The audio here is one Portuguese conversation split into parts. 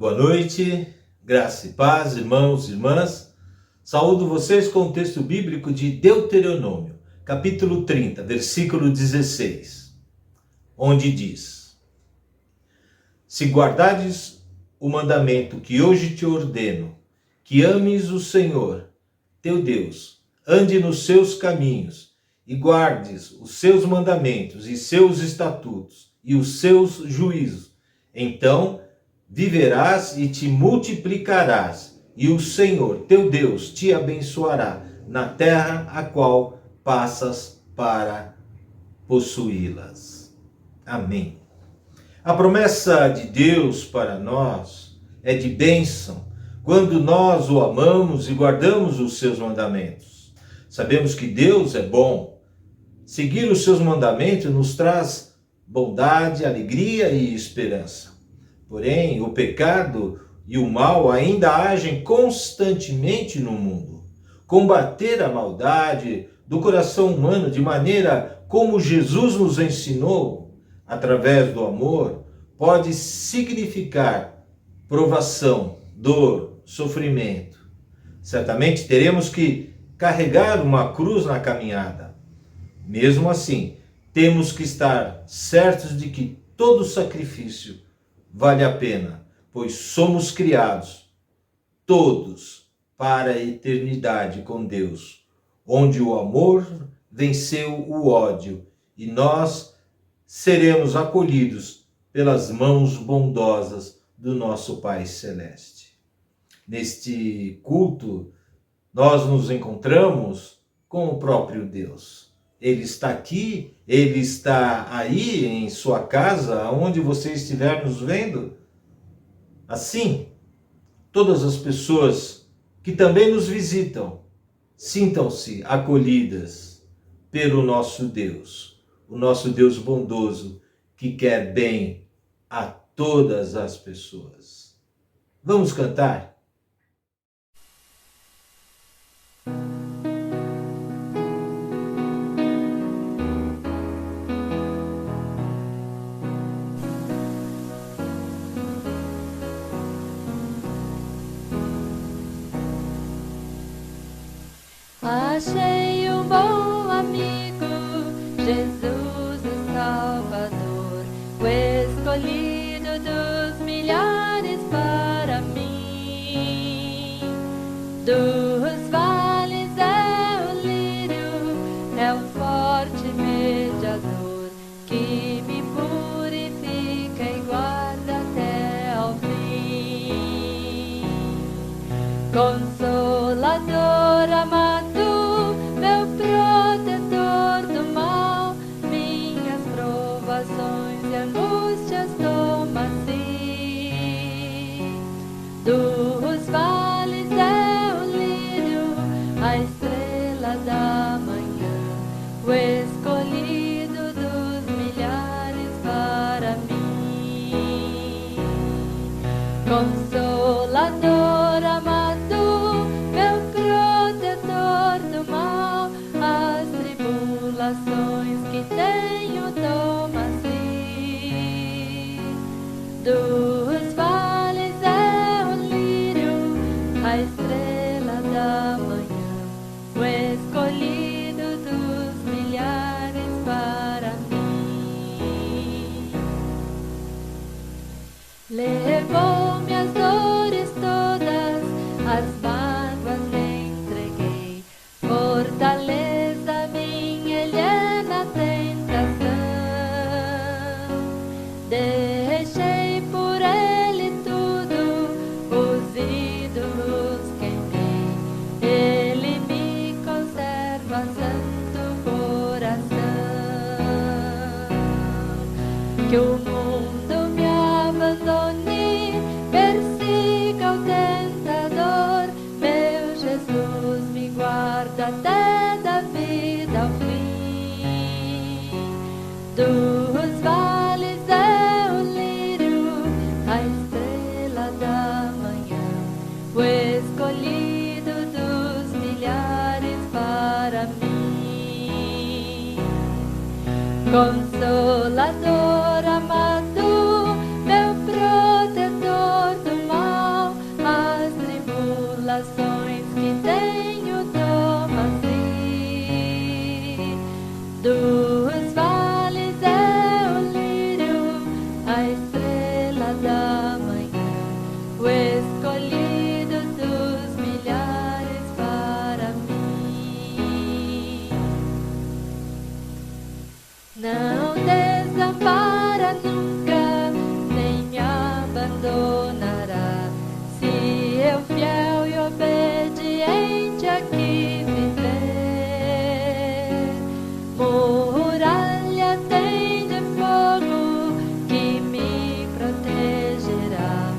Boa noite, graça e paz, irmãos e irmãs. Saúdo vocês com o texto bíblico de Deuteronômio, capítulo 30, versículo 16, onde diz: Se guardares o mandamento que hoje te ordeno, que ames o Senhor, teu Deus, ande nos seus caminhos e guardes os seus mandamentos e seus estatutos e os seus juízos, então viverás e te multiplicarás, e o Senhor, teu Deus, te abençoará na terra a qual passas para possuí-las. Amém. A promessa de Deus para nós é de bênção quando nós o amamos e guardamos os seus mandamentos. Sabemos que Deus é bom. Seguir os seus mandamentos nos traz bondade, alegria e esperança. Porém, o pecado e o mal ainda agem constantemente no mundo. Combater a maldade do coração humano de maneira como Jesus nos ensinou, através do amor, pode significar provação, dor, sofrimento. Certamente teremos que carregar uma cruz na caminhada. Mesmo assim, temos que estar certos de que todo sacrifício vale a pena, pois somos criados, todos, para a eternidade com Deus, onde o amor venceu o ódio e nós seremos acolhidos pelas mãos bondosas do nosso Pai Celeste. Neste culto, nós nos encontramos com o próprio Deus. Ele está aqui, Ele está aí em sua casa, aonde você estiver nos vendo. Assim, todas as pessoas que também nos visitam, sintam-se acolhidas pelo nosso Deus, o nosso Deus bondoso, que quer bem a todas as pessoas. Vamos cantar? Achei um bom amigo, Jesus o Salvador, o escolhido dos milhares para mim. Dos vales é o lírio, é o forte mediador, que me purifica e guarda até ao fim. Consolador amado, meu protetor do mal, minhas provações e angústias toma assim. Dos vales é o lírio, a estrela da manhã, o escolhido dos milhares para mim. Consolador amado, meu protetor do mal, as tribulações que tenho toma assim. Dos vales é o lírio, a estrela da manhã, o escolhido dos milhares para mim. Levou-me as dores todas, as mágoas lhe entreguei, fortaleza minha ele é na tentação. Deixei por ele tudo, os ídolos queimei, ele me conserva santo coração. Que o mundo me abandone, persiga o tentador, meu Jesus me guarda até da vida ao fim. Dos vales é o lírio, a estrela da manhã, o escolhido dos milhares para mim. Consolador amado, meu protetor do mal, desampara nunca, nem me abandonará. Se eu fiel e obediente aqui viver, muralha tem de fogo que me protegerá,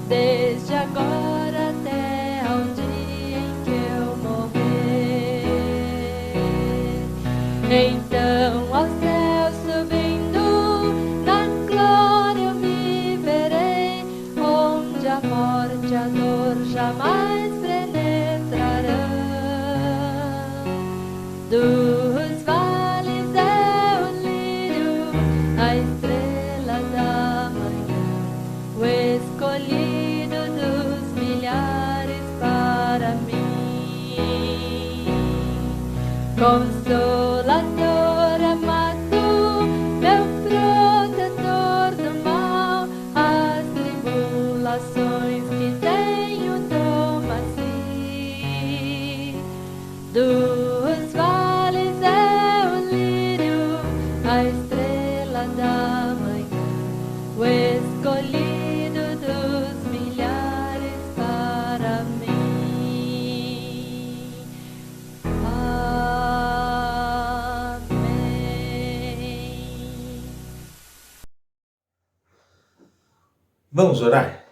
desde agora até ao dia em que eu morrer. Então ao céu subindo, na glória eu me verei, onde a morte e a dor jamais penetrarão. Dos vales é o lírio, a estrela da manhã, o escolhido dos milhares para mim. Consolador amado, meu protetor do mal, as tribulações que tenho toma-se. Dos vales é o lírio, a estrela da manhã, o escolhido dos milhares para mim. Amém. Vamos orar?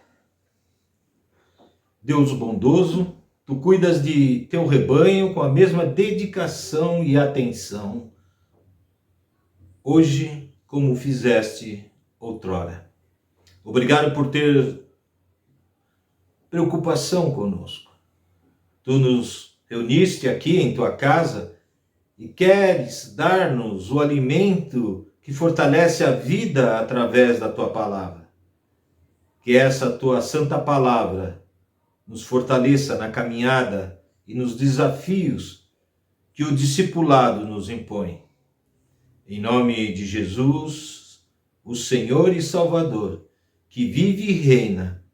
Deus bondoso, tu cuidas de teu rebanho com a mesma dedicação e atenção, hoje como fizeste outrora. Obrigado por ter preocupação conosco. Tu nos reuniste aqui em tua casa e queres dar-nos o alimento que fortalece a vida através da tua palavra. Que essa tua santa palavra nos fortaleça na caminhada e nos desafios que o discipulado nos impõe. Em nome de Jesus, o Senhor e Salvador, que vive e reina,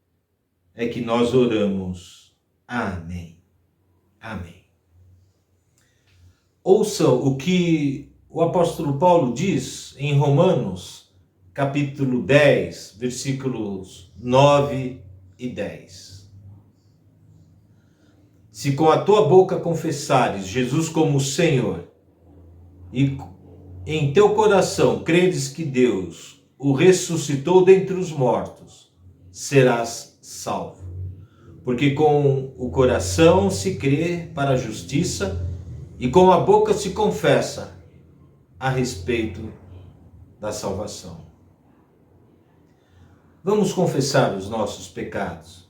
é que nós oramos. Amém. Amém. Ouçam o que o apóstolo Paulo diz em Romanos, capítulo 10, versículos 9 e 10. Se com a tua boca confessares Jesus como Senhor e em teu coração credes que Deus o ressuscitou dentre os mortos, serás salvo. Porque com o coração se crê para a justiça e com a boca se confessa a respeito da salvação. Vamos confessar os nossos pecados.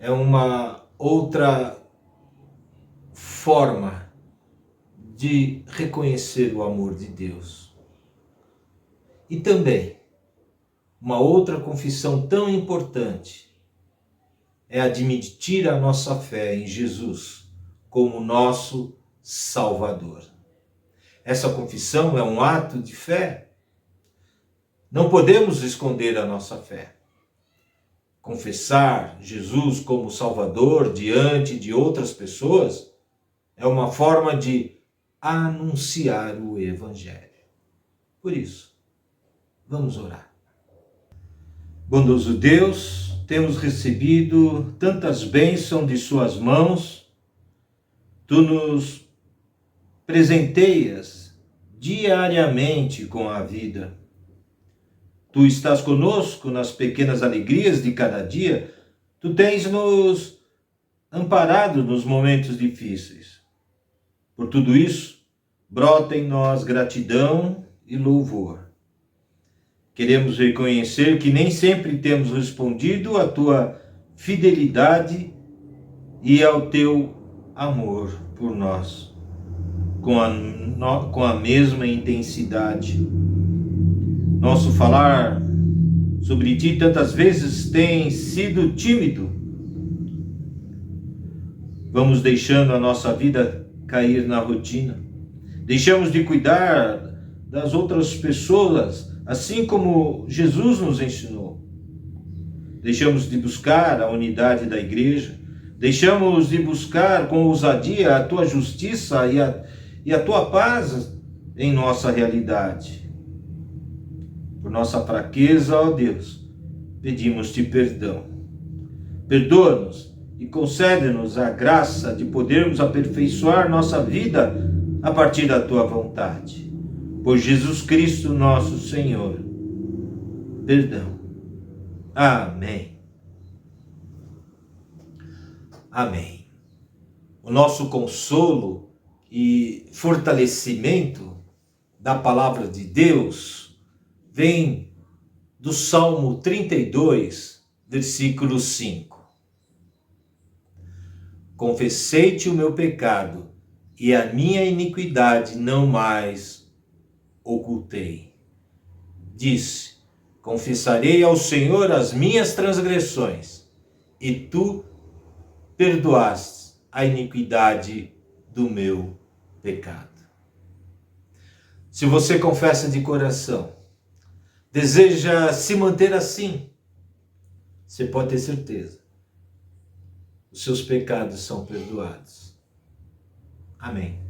É uma outra forma de reconhecer o amor de Deus. E também, uma outra confissão tão importante é admitir a nossa fé em Jesus como nosso Salvador. Essa confissão é um ato de fé. Não podemos esconder a nossa fé. Confessar Jesus como Salvador diante de outras pessoas é uma forma de anunciar o Evangelho. Por isso, vamos orar. Bondoso Deus, temos recebido tantas bênçãos de suas mãos. Tu nos presenteias diariamente com a vida. Tu estás conosco nas pequenas alegrias de cada dia. Tu tens nos amparado nos momentos difíceis. Por tudo isso, brota em nós gratidão e louvor. Queremos reconhecer que nem sempre temos respondido à tua fidelidade e ao teu amor por nós, com a mesma intensidade. Nosso falar sobre ti tantas vezes tem sido tímido. Vamos deixando a nossa vida cair na rotina. Deixamos de cuidar das outras pessoas, assim como Jesus nos ensinou. Deixamos de buscar a unidade da igreja. Deixamos de buscar com ousadia a tua justiça e a tua paz em nossa realidade. Por nossa fraqueza, ó Deus, pedimos-te perdão. Perdoa-nos e concede-nos a graça de podermos aperfeiçoar nossa vida a partir da tua vontade. Por Jesus Cristo, nosso Senhor. Perdão. Amém. Amém. O nosso consolo e fortalecimento da palavra de Deus vem do Salmo 32, versículo 5. Confessei-te o meu pecado e a minha iniquidade não mais ocultei. Disse: confessarei ao Senhor as minhas transgressões, e tu perdoaste a iniquidade do meu pecado. Se você confessa de coração, deseja se manter assim, você pode ter certeza, os seus pecados são perdoados. Amém.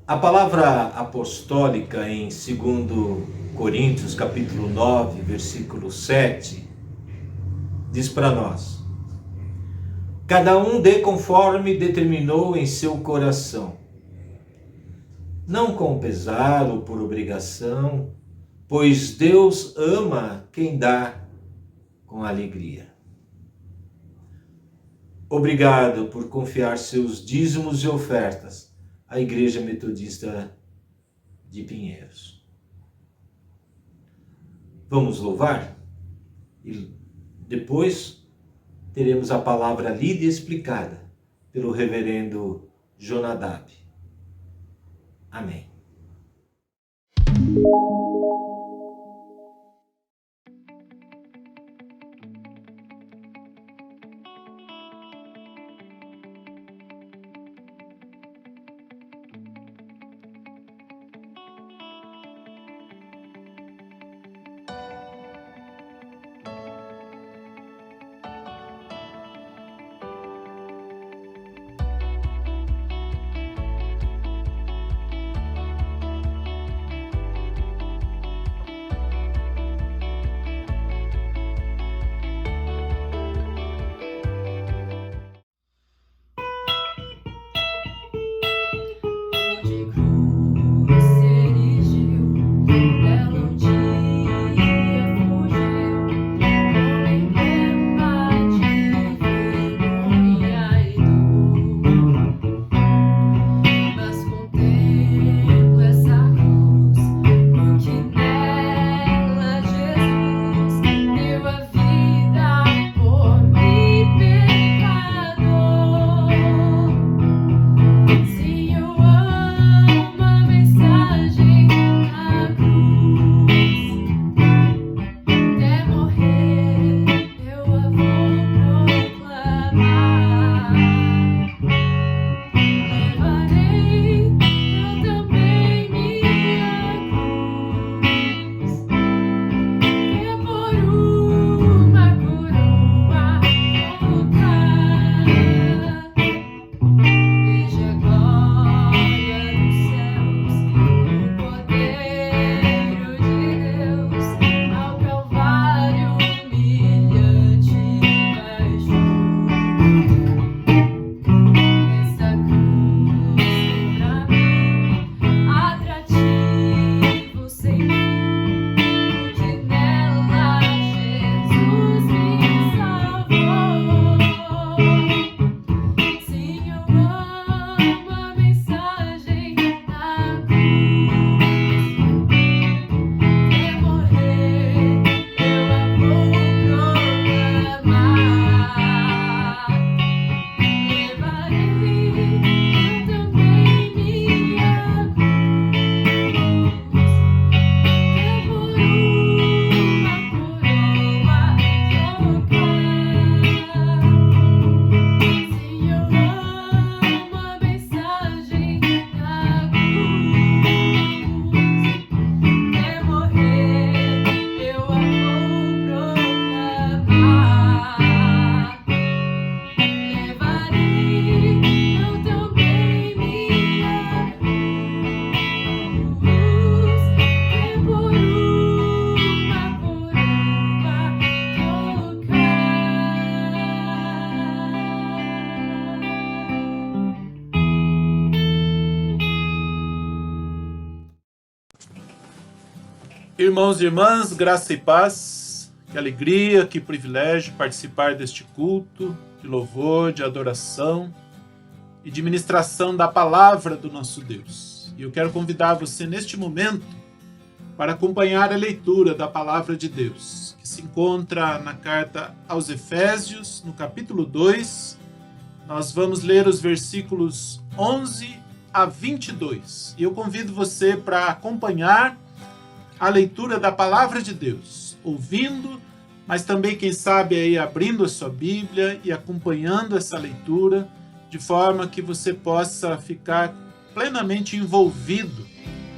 A palavra apostólica em 2 Coríntios, capítulo 9, versículo 7, diz para nós: cada um dê conforme determinou em seu coração, não com pesar ou por obrigação, pois Deus ama quem dá com alegria. Obrigado por confiar seus dízimos e ofertas à Igreja Metodista de Pinheiros. Vamos louvar? E depois teremos a palavra lida e explicada pelo reverendo Jonadab. Amém. Irmãos e irmãs, graça e paz, que alegria, que privilégio participar deste culto de louvor, de adoração e de ministração da palavra do nosso Deus. E eu quero convidar você neste momento para acompanhar a leitura da palavra de Deus, que se encontra na carta aos Efésios, no capítulo 2. Nós vamos ler os versículos 11 a 22. E eu convido você para acompanhar a leitura da palavra de Deus, ouvindo, mas também, quem sabe, aí abrindo a sua Bíblia e acompanhando essa leitura, de forma que você possa ficar plenamente envolvido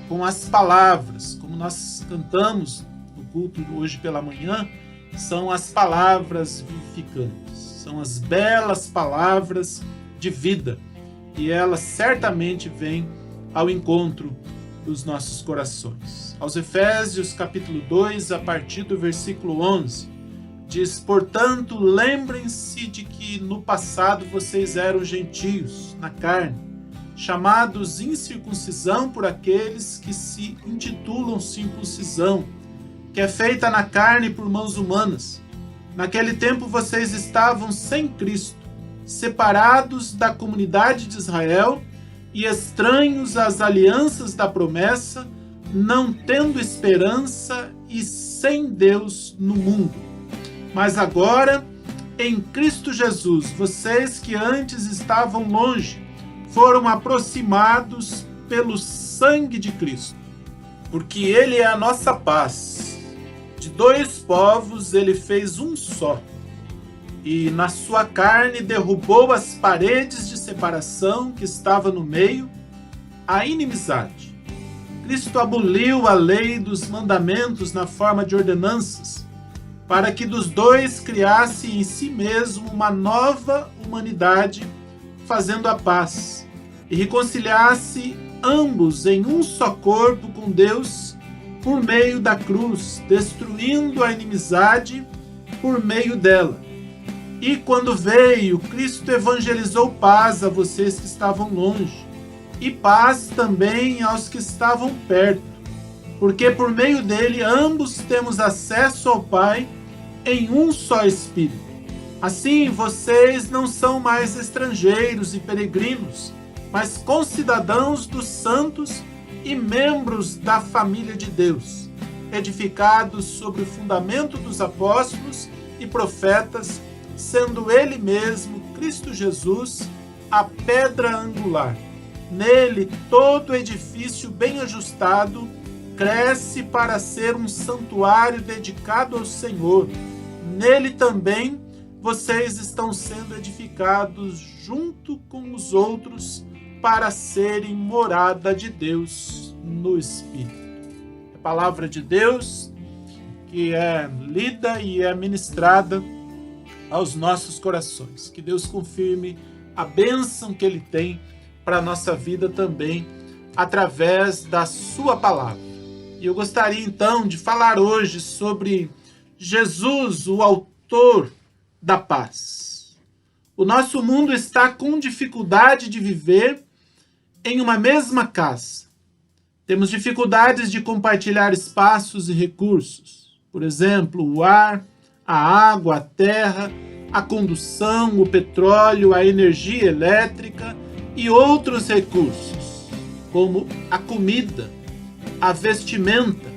com as palavras, como nós cantamos no culto hoje pela manhã, são as palavras vivificantes, são as belas palavras de vida, e elas certamente vêm ao encontro dos nossos corações. Aos Efésios, capítulo 2, a partir do versículo 11, diz: portanto, lembrem-se de que no passado vocês eram gentios, na carne, chamados incircuncisão por aqueles que se intitulam circuncisão, que é feita na carne por mãos humanas. Naquele tempo vocês estavam sem Cristo, separados da comunidade de Israel e estranhos às alianças da promessa, não tendo esperança e sem Deus no mundo. Mas agora, em Cristo Jesus, vocês que antes estavam longe, foram aproximados pelo sangue de Cristo, porque Ele é a nossa paz. De dois povos Ele fez um só, e na sua carne derrubou as paredes de separação que estava no meio, a inimizade. Cristo aboliu a lei dos mandamentos na forma de ordenanças, para que dos dois criasse em si mesmo uma nova humanidade, fazendo a paz, e reconciliasse ambos em um só corpo com Deus por meio da cruz, destruindo a inimizade por meio dela. E quando veio, Cristo evangelizou paz a vocês que estavam longe, e paz também aos que estavam perto, porque por meio dele ambos temos acesso ao Pai em um só Espírito. Assim, vocês não são mais estrangeiros e peregrinos, mas concidadãos dos santos e membros da família de Deus, edificados sobre o fundamento dos apóstolos e profetas, sendo Ele mesmo, Cristo Jesus, a pedra angular. Nele, todo edifício bem ajustado cresce para ser um santuário dedicado ao Senhor. Nele também vocês estão sendo edificados junto com os outros para serem morada de Deus no Espírito. A palavra de Deus que é lida e é ministrada aos nossos corações. Que Deus confirme a bênção que Ele tem para a nossa vida também, através da sua palavra. E eu gostaria então de falar hoje sobre Jesus, o autor da paz. O nosso mundo está com dificuldade de viver em uma mesma casa. Temos dificuldades de compartilhar espaços e recursos. Por exemplo, o ar, a água, a terra, a condução, o petróleo, a energia elétrica e outros recursos, como a comida, a vestimenta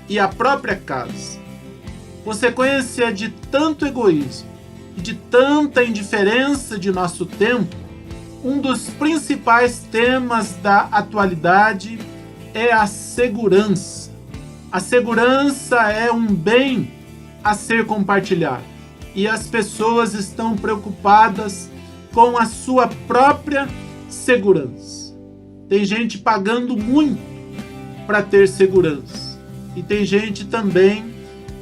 e a própria casa. Consequência de tanto egoísmo e de tanta indiferença de nosso tempo, um dos principais temas da atualidade é a segurança. A segurança é um bem a ser compartilhado e as pessoas estão preocupadas com a sua própria segurança. Tem gente pagando muito para ter segurança e tem gente também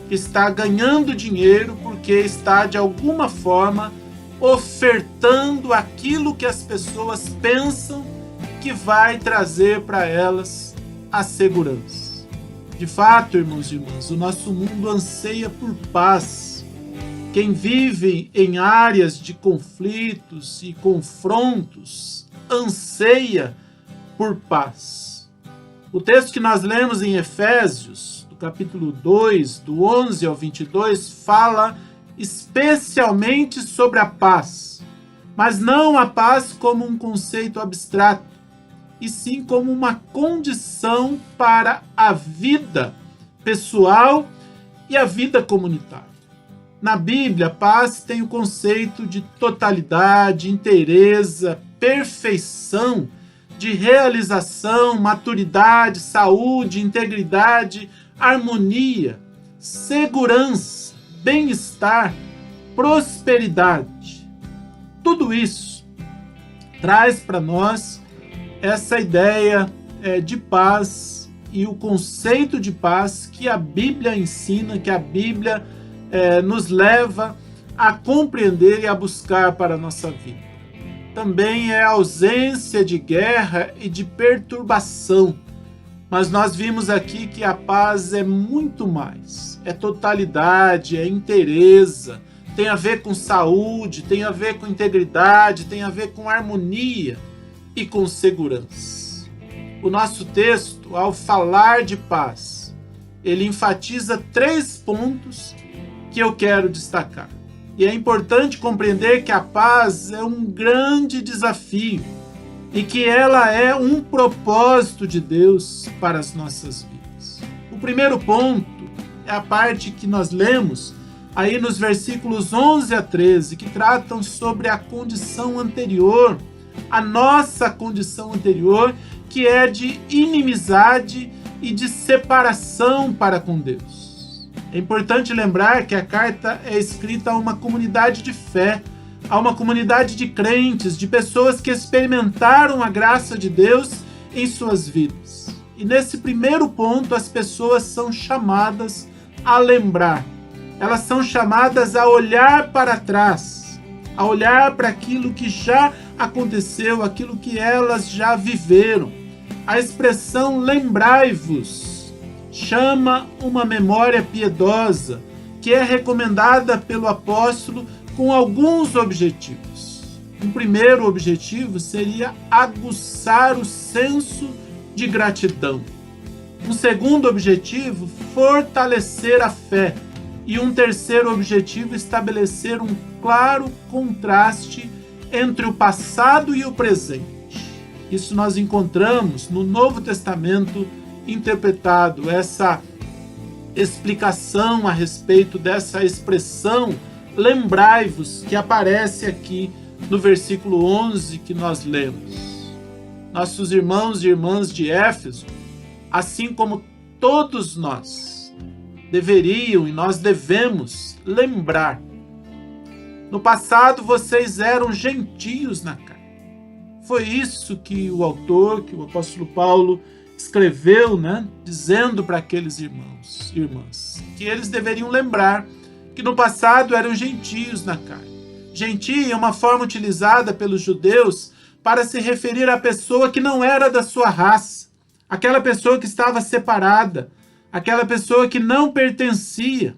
que está ganhando dinheiro porque está de alguma forma ofertando aquilo que as pessoas pensam que vai trazer para elas a segurança. De fato, irmãos e irmãs, o nosso mundo anseia por paz. Quem vive em áreas de conflitos e confrontos anseia por paz. O texto que nós lemos em Efésios, do do capítulo 2, do 11 ao 22, fala especialmente sobre a paz, mas não a paz como um conceito abstrato, e sim como uma condição para a vida pessoal e a vida comunitária. Na Bíblia, paz tem o conceito de totalidade, inteireza, perfeição, de realização, maturidade, saúde, integridade, harmonia, segurança, bem-estar, prosperidade. Tudo isso traz para nós essa ideia de paz e o conceito de paz que a Bíblia ensina, que a Bíblia nos leva a compreender e a buscar para a nossa vida. Também é a ausência de guerra e de perturbação. Mas nós vimos aqui que a paz é muito mais. É totalidade, é inteireza, tem a ver com saúde, tem a ver com integridade, tem a ver com harmonia e com segurança. O nosso texto, ao falar de paz, ele enfatiza 3 pontos que eu quero destacar. E é importante compreender que a paz é um grande desafio e que ela é um propósito de Deus para as nossas vidas. O primeiro ponto é a parte que nós lemos aí nos versículos 11 a 13, que tratam sobre a condição anterior, a nossa condição anterior, que é de inimizade e de separação para com Deus. É importante lembrar que a carta é escrita a uma comunidade de fé, a uma comunidade de crentes, de pessoas que experimentaram a graça de Deus em suas vidas. E nesse primeiro ponto, as pessoas são chamadas a lembrar. Elas são chamadas a olhar para trás, a olhar para aquilo que já aconteceu, aquilo que elas já viveram. A expressão lembrai-vos chama uma memória piedosa que é recomendada pelo apóstolo com alguns objetivos. Um primeiro objetivo seria aguçar o senso de gratidão. Um segundo objetivo, fortalecer a fé. E um terceiro objetivo, estabelecer um claro contraste entre o passado e o presente. Isso nós encontramos no Novo Testamento interpretado, essa explicação a respeito dessa expressão lembrai-vos, que aparece aqui no versículo 11 que nós lemos. Nossos irmãos e irmãs de Éfeso, assim como todos nós, deveriam e nós devemos lembrar. No passado vocês eram gentios na carne. Foi isso que o autor, que o apóstolo Paulo escreveu, dizendo para aqueles irmãos e irmãs, que eles deveriam lembrar que no passado eram gentios na carne. Gentio é uma forma utilizada pelos judeus para se referir à pessoa que não era da sua raça, aquela pessoa que estava separada, aquela pessoa que não pertencia.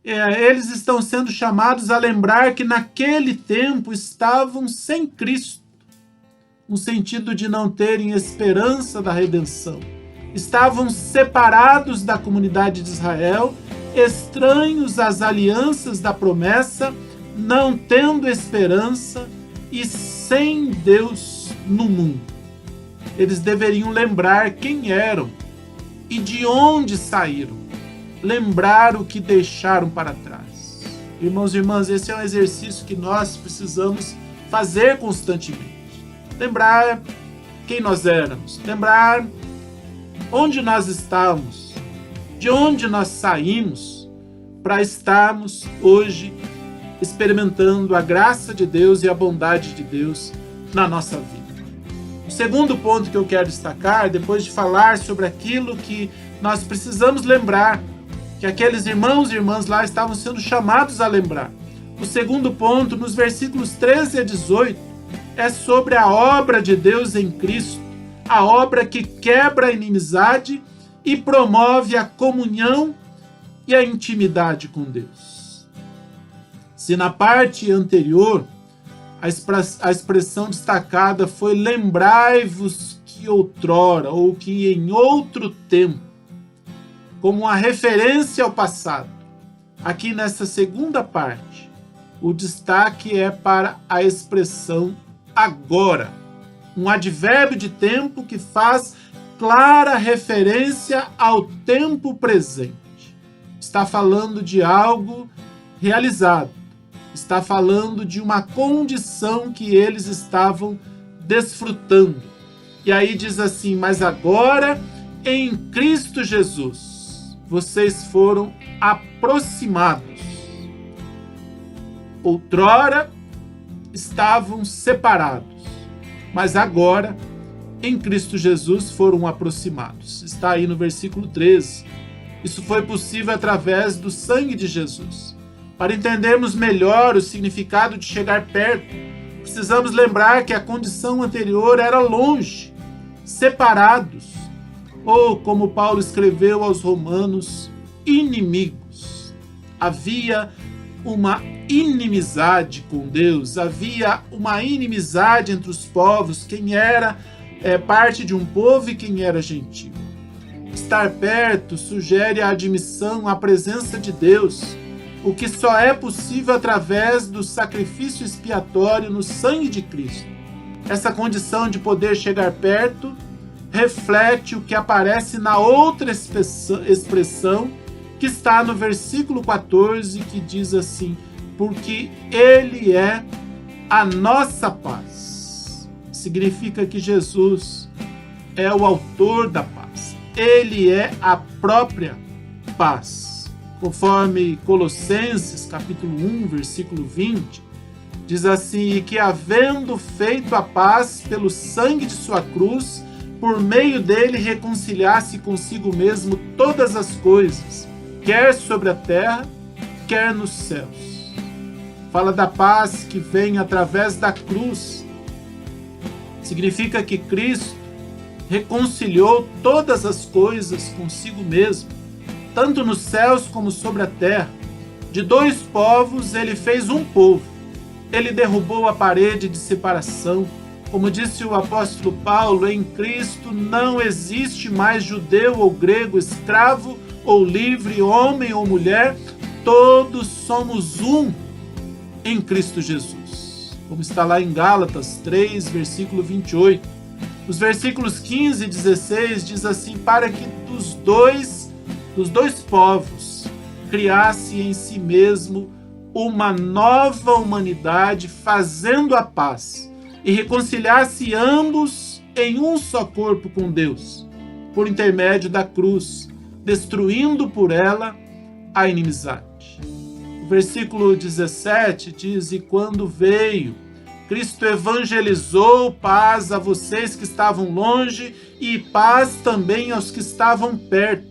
Eles estão sendo chamados a lembrar que naquele tempo estavam sem Cristo, no sentido de não terem esperança da redenção. Estavam separados da comunidade de Israel, estranhos às alianças da promessa, não tendo esperança e sem Deus no mundo. Eles deveriam lembrar quem eram e de onde saíram. Lembrar o que deixaram para trás. Irmãos e irmãs, esse é um exercício que nós precisamos fazer constantemente. Lembrar quem nós éramos, lembrar onde nós estávamos, de onde nós saímos, para estarmos hoje experimentando a graça de Deus e a bondade de Deus na nossa vida. O segundo ponto que eu quero destacar, depois de falar sobre aquilo que nós precisamos lembrar, que aqueles irmãos e irmãs lá estavam sendo chamados a lembrar. O segundo ponto, nos versículos 13 a 18, é sobre a obra de Deus em Cristo, a obra que quebra a inimizade e promove a comunhão e a intimidade com Deus. Se na parte anterior a expressão destacada foi lembrai-vos que outrora, ou que em outro tempo, como uma referência ao passado. Aqui nessa segunda parte, o destaque é para a expressão agora, um advérbio de tempo que faz clara referência ao tempo presente. Está falando de algo realizado, está falando de uma condição que eles estavam desfrutando. E aí diz assim: mas agora em Cristo Jesus vocês foram aproximados. Outrora estavam separados, mas agora em Cristo Jesus foram aproximados. Está aí no versículo 13. Isso foi possível através do sangue de Jesus. Para entendermos melhor o significado de chegar perto, precisamos lembrar que a condição anterior era longe, separados, ou, como Paulo escreveu aos Romanos, inimigos. Havia uma inimizade com Deus, havia uma inimizade entre os povos, quem era parte de um povo e quem era gentil. Estar perto sugere a admissão à presença de Deus, o que só é possível através do sacrifício expiatório no sangue de Cristo. Essa condição de poder chegar perto reflete o que aparece na outra expressão que está no versículo 14, que diz assim: porque Ele é a nossa paz. Significa que Jesus é o autor da paz. Ele é a própria paz. Conforme Colossenses, capítulo 1, versículo 20, diz assim: e que havendo feito a paz pelo sangue de sua cruz, por meio dele reconciliasse consigo mesmo todas as coisas, quer sobre a terra, quer nos céus. Fala da paz que vem através da cruz. Significa que Cristo reconciliou todas as coisas consigo mesmo, tanto nos céus como sobre a terra. De dois povos ele fez um povo. Ele derrubou a parede de separação. Como disse o apóstolo Paulo, em Cristo não existe mais judeu ou grego, escravo ou livre, homem ou mulher, todos somos um em Cristo Jesus. Como está lá em Gálatas 3, versículo 28. Os versículos 15 e 16 diz assim: para que dos dois povos criasse em si mesmo uma nova humanidade, fazendo a paz, e reconciliasse ambos em um só corpo com Deus, por intermédio da cruz, destruindo por ela a inimizade. O versículo 17 diz: e quando veio, Cristo evangelizou paz a vocês que estavam longe e paz também aos que estavam perto,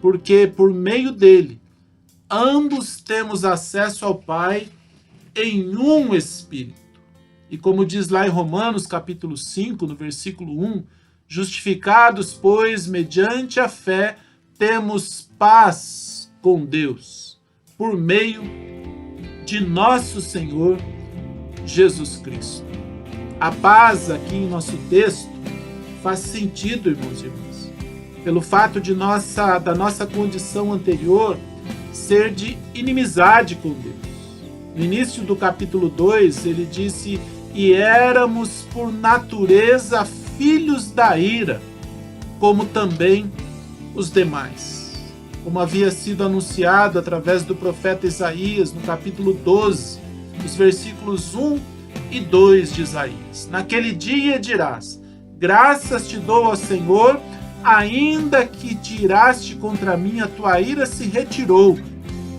porque por meio dele ambos temos acesso ao Pai em um Espírito. E como diz lá em Romanos capítulo 5, no versículo 1, justificados, pois, mediante a fé, temos paz com Deus, por meio de nosso Senhor Jesus Cristo. A paz aqui em nosso texto faz sentido, irmãos e irmãs, pelo fato de da nossa condição anterior ser de inimizade com Deus. No início do capítulo 2, ele disse: e éramos por natureza filhos da ira, como também os demais. Como havia sido anunciado através do profeta Isaías, no capítulo 12, os versículos 1 e 2 de Isaías. Naquele dia dirás: graças te dou ao Senhor, ainda que tiraste contra mim, a tua ira se retirou,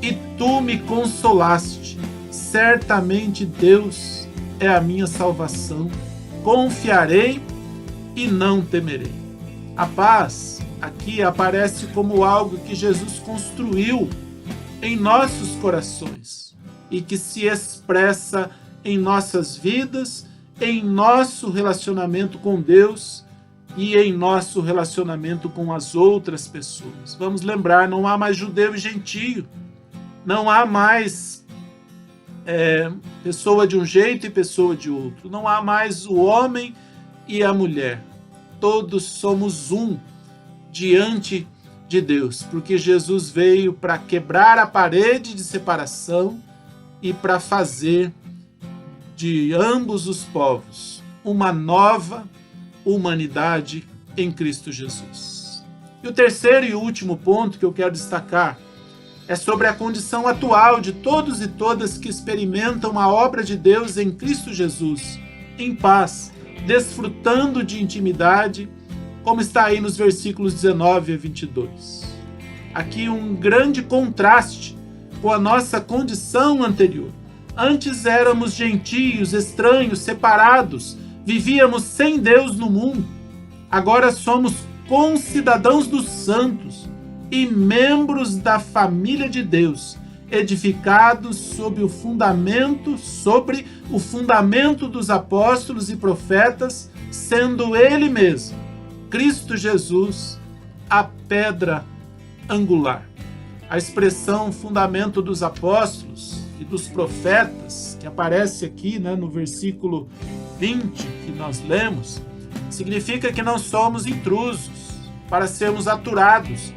e tu me consolaste. Certamente Deus é a minha salvação. Confiarei e não temerei. A paz aqui aparece como algo que Jesus construiu em nossos corações e que se expressa em nossas vidas, em nosso relacionamento com Deus e em nosso relacionamento com as outras pessoas. Vamos lembrar, não há mais judeu e gentio, não há mais pessoa de um jeito e pessoa de outro, não há mais o homem e a mulher. Todos somos um diante de Deus, porque Jesus veio para quebrar a parede de separação e para fazer de ambos os povos uma nova humanidade em Cristo Jesus. E o terceiro e último ponto que eu quero destacar é sobre a condição atual de todos e todas que experimentam a obra de Deus em Cristo Jesus, em paz, desfrutando de intimidade, como está aí nos versículos 19 a 22. Aqui um grande contraste com a nossa condição anterior. Antes éramos gentios, estranhos, separados, vivíamos sem Deus no mundo. Agora somos concidadãos dos santos e membros da família de Deus, edificados sobre o fundamento dos apóstolos e profetas, sendo Ele mesmo, Cristo Jesus, a pedra angular. A expressão fundamento dos apóstolos e dos profetas, que aparece aqui, no versículo 20 que nós lemos, significa que não somos intrusos para sermos aturados,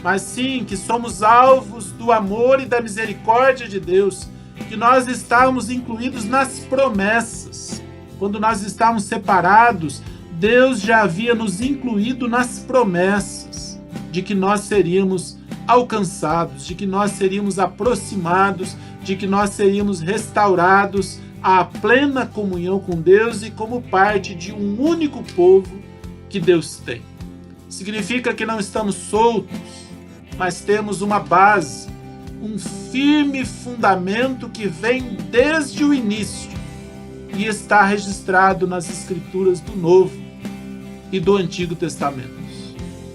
mas sim que somos alvos do amor e da misericórdia de Deus, que nós estamos incluídos nas promessas. Quando nós estávamos separados, Deus já havia nos incluído nas promessas de que nós seríamos alcançados, de que nós seríamos aproximados, de que nós seríamos restaurados à plena comunhão com Deus e como parte de um único povo que Deus tem. Significa que não estamos soltos, mas temos uma base, um firme fundamento que vem desde o início e está registrado nas Escrituras do Novo e do Antigo Testamento.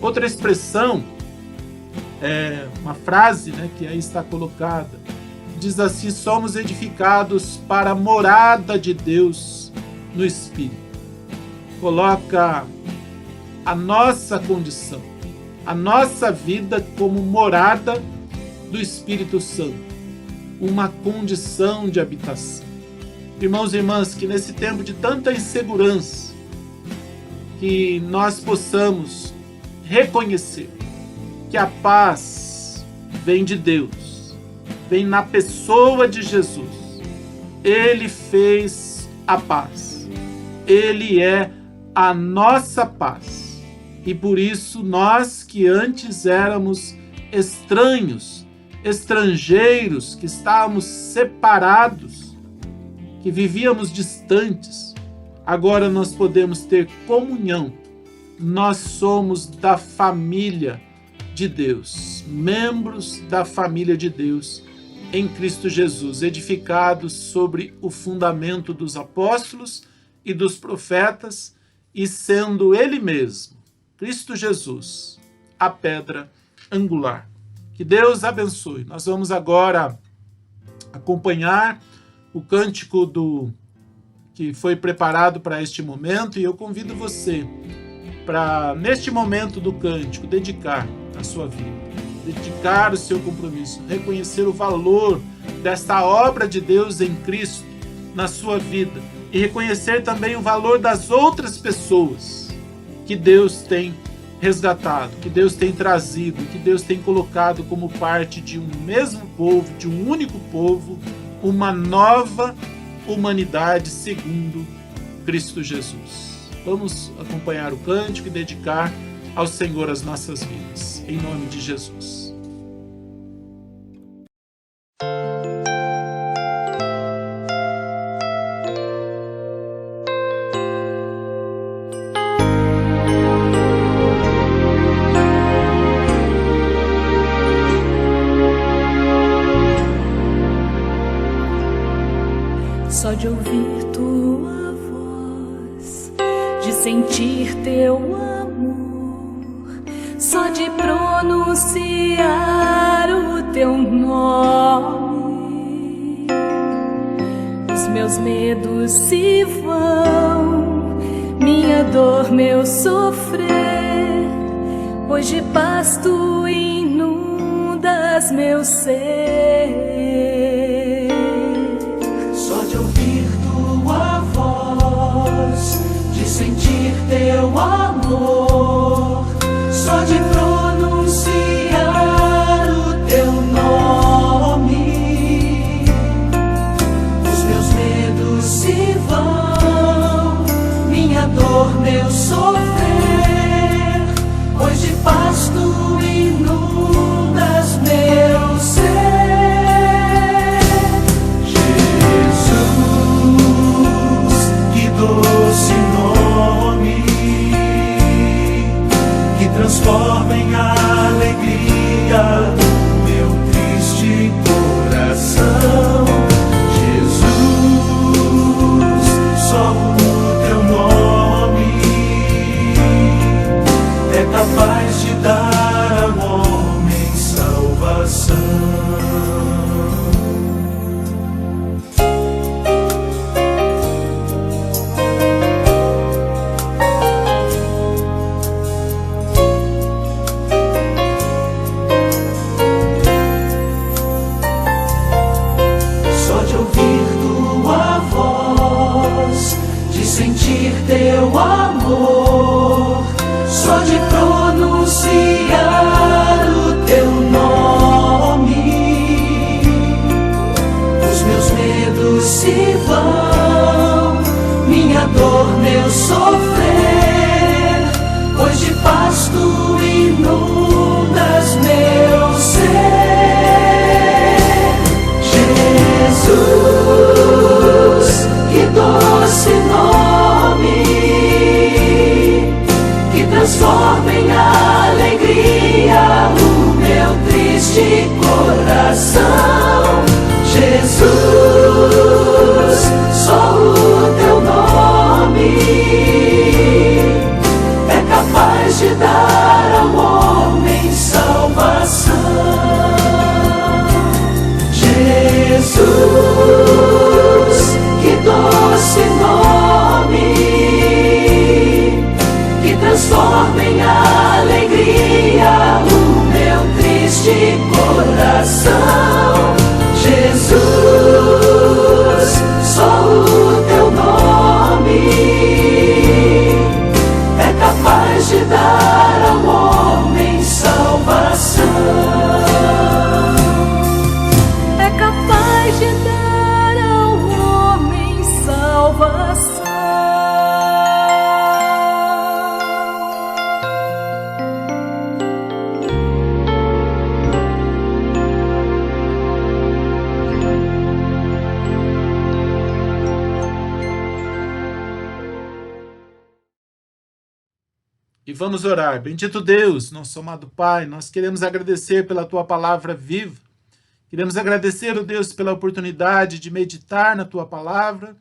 Outra expressão, uma frase que aí está colocada, diz assim: somos edificados para a morada de Deus no Espírito. Coloca a nossa condição, a nossa vida como morada do Espírito Santo, uma condição de habitação. Irmãos e irmãs, que nesse tempo de tanta insegurança, que nós possamos reconhecer que a paz vem de Deus, vem na pessoa de Jesus. Ele fez a paz, Ele é a nossa paz. E por isso nós que antes éramos estranhos, estrangeiros, que estávamos separados, que vivíamos distantes, agora nós podemos ter comunhão. Nós somos da família de Deus, membros da família de Deus em Cristo Jesus, edificados sobre o fundamento dos apóstolos e dos profetas, e sendo Ele mesmo, Cristo Jesus, a pedra angular. Que Deus abençoe. Nós vamos agora acompanhar o cântico que foi preparado para este momento, e eu convido você para, neste momento do cântico, dedicar a sua vida, dedicar o seu compromisso, reconhecer o valor desta obra de Deus em Cristo na sua vida e reconhecer também o valor das outras pessoas que Deus tem resgatado, que Deus tem trazido, que Deus tem colocado como parte de um mesmo povo, de um único povo, uma nova humanidade segundo Cristo Jesus. Vamos acompanhar o cântico e dedicar ao Senhor as nossas vidas, em nome de Jesus. Só de ouvir tua voz, de sentir teu amor, só de pronunciar o teu nome, os meus medos se vão, minha dor, meu sofrer, pois de paz tu inundas meu ser. Só de ouvir tua voz, de sentir teu amor, só de pronunciar que transforma em alegria meu triste coração. Jesus, só o teu nome é capaz de dar ao homem salvação. Sentir teu amor, só de pronunciar o teu nome, os meus medos se vão, minha dor, meu sofrer, pois de paz tu inundas meu ser. Jesus, que doce nome, que transforma em alegria o meu triste coração. Jesus, só o teu nome é capaz de dar ao homem salvação. Jesus, que doce nome, que transforma em alegria o meu triste coração. Jesus, só o teu nome é capaz de dar ao homem salvação. É capaz de dar ao homem salvação. E vamos orar. Bendito Deus, nosso amado Pai, nós queremos agradecer pela Tua palavra viva. Queremos agradecer, ó Deus, pela oportunidade de meditar na Tua palavra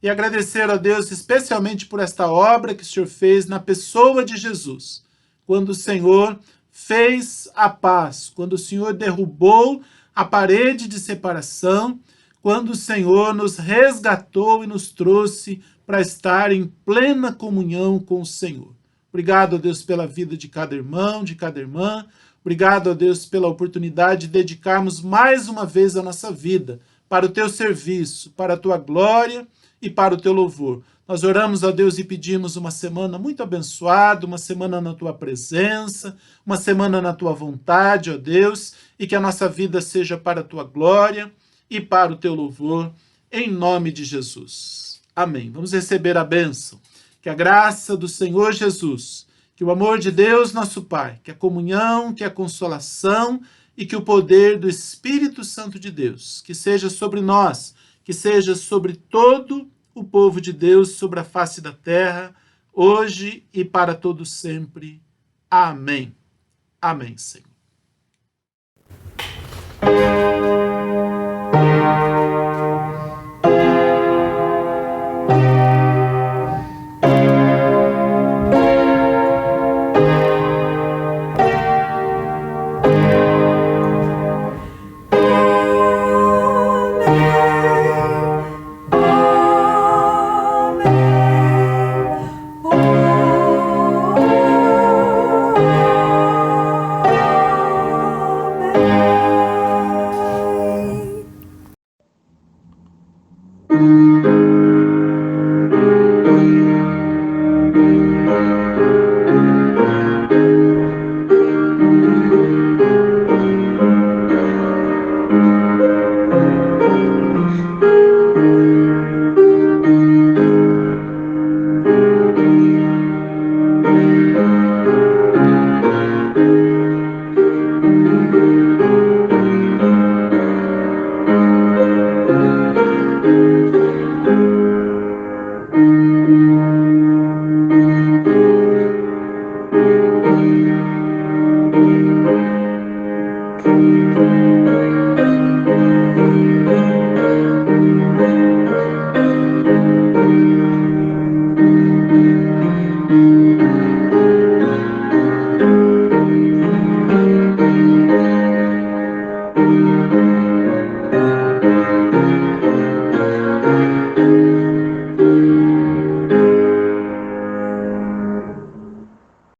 e agradecer, ó Deus, especialmente por esta obra que o Senhor fez na pessoa de Jesus, quando o Senhor fez a paz, quando o Senhor derrubou a parede de separação, quando o Senhor nos resgatou e nos trouxe para estar em plena comunhão com o Senhor. Obrigado, ó Deus, pela vida de cada irmão, de cada irmã. Obrigado, ó Deus, pela oportunidade de dedicarmos mais uma vez a nossa vida para o Teu serviço, para a Tua glória e para o Teu louvor. Nós oramos, ó Deus, e pedimos uma semana muito abençoada, uma semana na Tua presença, uma semana na Tua vontade, ó Deus, e que a nossa vida seja para a Tua glória e para o Teu louvor, em nome de Jesus. Amém. Vamos receber a bênção. Que a graça do Senhor Jesus, que o amor de Deus, nosso Pai, que a comunhão, que a consolação e que o poder do Espírito Santo de Deus, que seja sobre nós, que seja sobre todo o povo de Deus, sobre a face da terra, hoje e para todo sempre. Amém. Amém, Senhor.